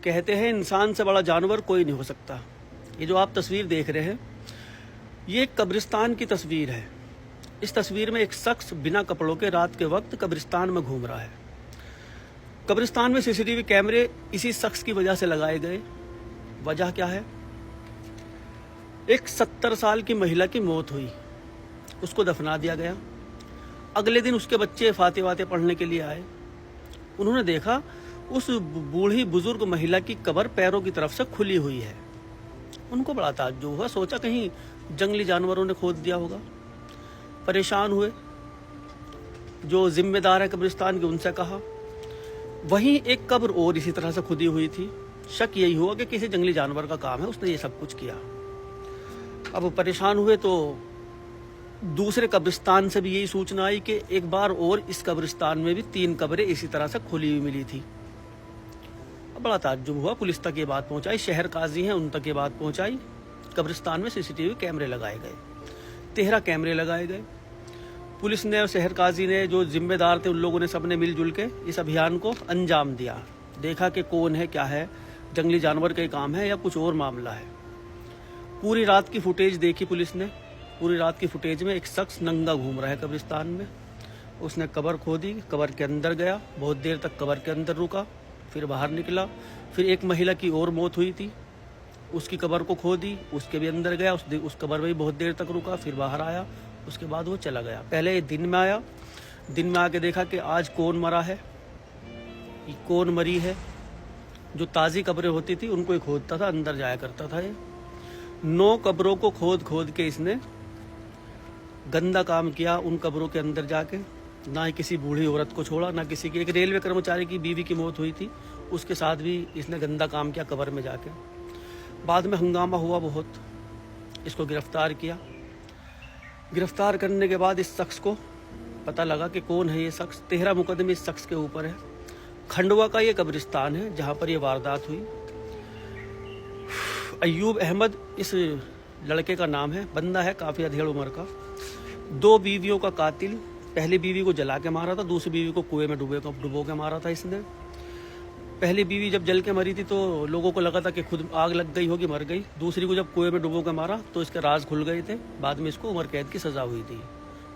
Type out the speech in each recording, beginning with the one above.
कहते हैं इंसान से बड़ा जानवर कोई नहीं हो सकता। ये जो आप तस्वीर देख रहे हैं ये एक कब्रिस्तान की तस्वीर है। इस तस्वीर में एक शख्स बिना कपड़ों के रात के वक्त कब्रिस्तान में घूम रहा है। कब्रिस्तान में सीसीटीवी कैमरे इसी शख्स की वजह से लगाए गए। वजह क्या है? एक 70 साल की महिला की मौत हुई, उसको दफना दिया गया। अगले दिन उसके बच्चे फाते वाते पढ़ने के लिए आए। उन्होंने देखा उस बूढ़ी बुजुर्ग महिला की कब्र पैरों की तरफ से खुली हुई है। उनको बड़ा ताज्जुब हुआ, सोचा कहीं जंगली जानवरों ने खोद दिया होगा। परेशान हुए, जो जिम्मेदार है कब्रिस्तान के उनसे कहा। वहीं एक कब्र और इसी तरह से खुदी हुई थी। शक यही हुआ कि किसी जंगली जानवर का काम है, उसने ये सब कुछ किया। अब परेशान हुए तो दूसरे कब्रिस्तान से भी यही सूचना आई कि एक बार और इस कब्रिस्तान में भी 3 कब्रें इसी तरह से खुली हुई मिली थी। अब बड़ा ताज्जुब हुआ, पुलिस तक ये बात पहुंचाई, शहर काजी हैं उन तक ये बात पहुंचाई। कब्रिस्तान में सीसीटीवी कैमरे लगाए गए, 13 कैमरे लगाए गए। पुलिस ने और शहर काजी ने, जो जिम्मेदार थे, उन लोगों ने सबने मिलजुल के इस अभियान को अंजाम दिया। देखा कि कौन है, क्या है, जंगली जानवर का काम है या कुछ और मामला है। पूरी रात की फुटेज देखी पुलिस ने। पूरी रात की फुटेज में एक शख्स नंगा घूम रहा है कब्रिस्तान में। उसने कब्र खोदी, कब्र के अंदर गया, बहुत देर तक कब्र के अंदर रुका, फिर बाहर निकला। फिर एक महिला की और मौत हुई थी, उसकी कब्र को खोदी, उसके भी अंदर गया, उस कब्र में भी बहुत देर तक रुका, फिर बाहर आया। उसके बाद वो चला गया। पहले दिन में आया, दिन में आके देखा कि आज कौन मरा है, कौन मरी है। जो ताज़ी कब्रें होती थी उनको ही खोदता था, अंदर जाया करता था। ये 9 कब्रों को खोद खोद के इसने गंदा काम किया। उन कब्रों के अंदर जाके ना ही किसी बूढ़ी औरत को छोड़ा, ना किसी की। एक रेलवे कर्मचारी की बीवी की मौत हुई थी, उसके साथ भी इसने गंदा काम किया कब्र में जाके। बाद में हंगामा हुआ बहुत, इसको गिरफ्तार किया। गिरफ्तार करने के बाद इस शख्स को पता लगा कि कौन है ये शख्स। 13 मुकदमे इस शख्स के ऊपर है। खंडवा का ये कब्रिस्तान है जहाँ पर ये वारदात हुई। अय्यूब अहमद इस लड़के का नाम है। बंदा है काफ़ी अधेड़ उम्र का। 2 बीवियों का कातिल। पहली बीवी को जला के मारा था, दूसरी बीवी को कुएं में डुबो के मारा था इसने। पहली बीवी जब जल के मरी थी तो लोगों को लगा था कि खुद आग लग गई होगी, मर गई। दूसरी को जब कुएं में डुबो के मारा तो इसके राज खुल गए थे। बाद में इसको उम्र कैद की सज़ा हुई थी।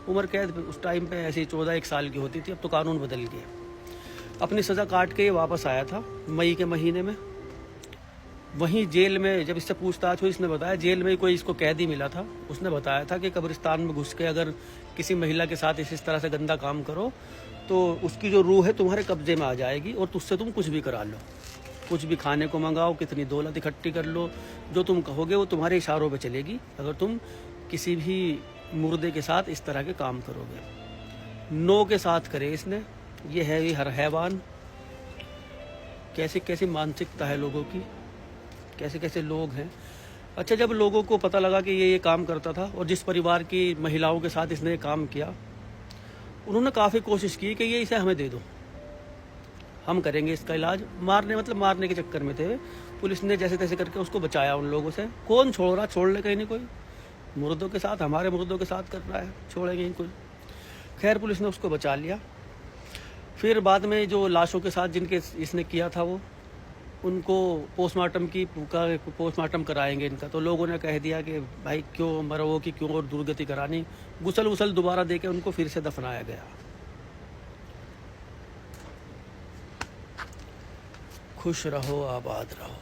उम्र कैद उस टाइम पे ऐसे ही 14-1 साल की होती थी, अब तो कानून बदल गया। अपनी सज़ा काट के ये वापस आया था मई के महीने में। वहीं जेल में जब इससे पूछताछ हुई, इसने बताया जेल में कोई इसको कैदी मिला था। उसने बताया था कि कब्रिस्तान में घुस के अगर किसी महिला के साथ इस तरह से गंदा काम करो तो उसकी जो रूह है तुम्हारे कब्जे में आ जाएगी और तुझसे तुम कुछ भी करा लो, कुछ भी खाने को मंगाओ, कितनी दौलत इकट्ठी कर लो, जो तुम कहोगे वो तुम्हारे इशारों पे चलेगी अगर तुम किसी भी मुर्दे के साथ इस तरह के काम करोगे। 9 के साथ करे इसने। ये है ये हर हैवान। कैसी कैसी मानसिकता है लोगों की, कैसे कैसे लोग हैं। अच्छा, जब लोगों को पता लगा कि ये काम करता था और जिस परिवार की महिलाओं के साथ इसने काम किया, उन्होंने काफ़ी कोशिश की कि ये इसे हमें दे दो, हम करेंगे इसका इलाज। मारने के चक्कर में थे। पुलिस ने जैसे तैसे करके उसको बचाया उन लोगों से। कौन छोड़ रहा, छोड़ ले कहीं नहीं कोई। मुर्दों के साथ, हमारे मुर्दों के साथ कर रहा है, छोड़ेंगे ही कोई। खैर पुलिस ने उसको बचा लिया। फिर बाद में जो लाशों के साथ जिनके इसने किया था वो, उनको पोस्टमार्टम कराएंगे इनका। तो लोगों ने कह दिया कि भाई क्यों मरो कि क्यों और दुर्गति करानी। गुसल दोबारा देके उनको फिर से दफनाया गया। खुश रहो, आबाद रहो।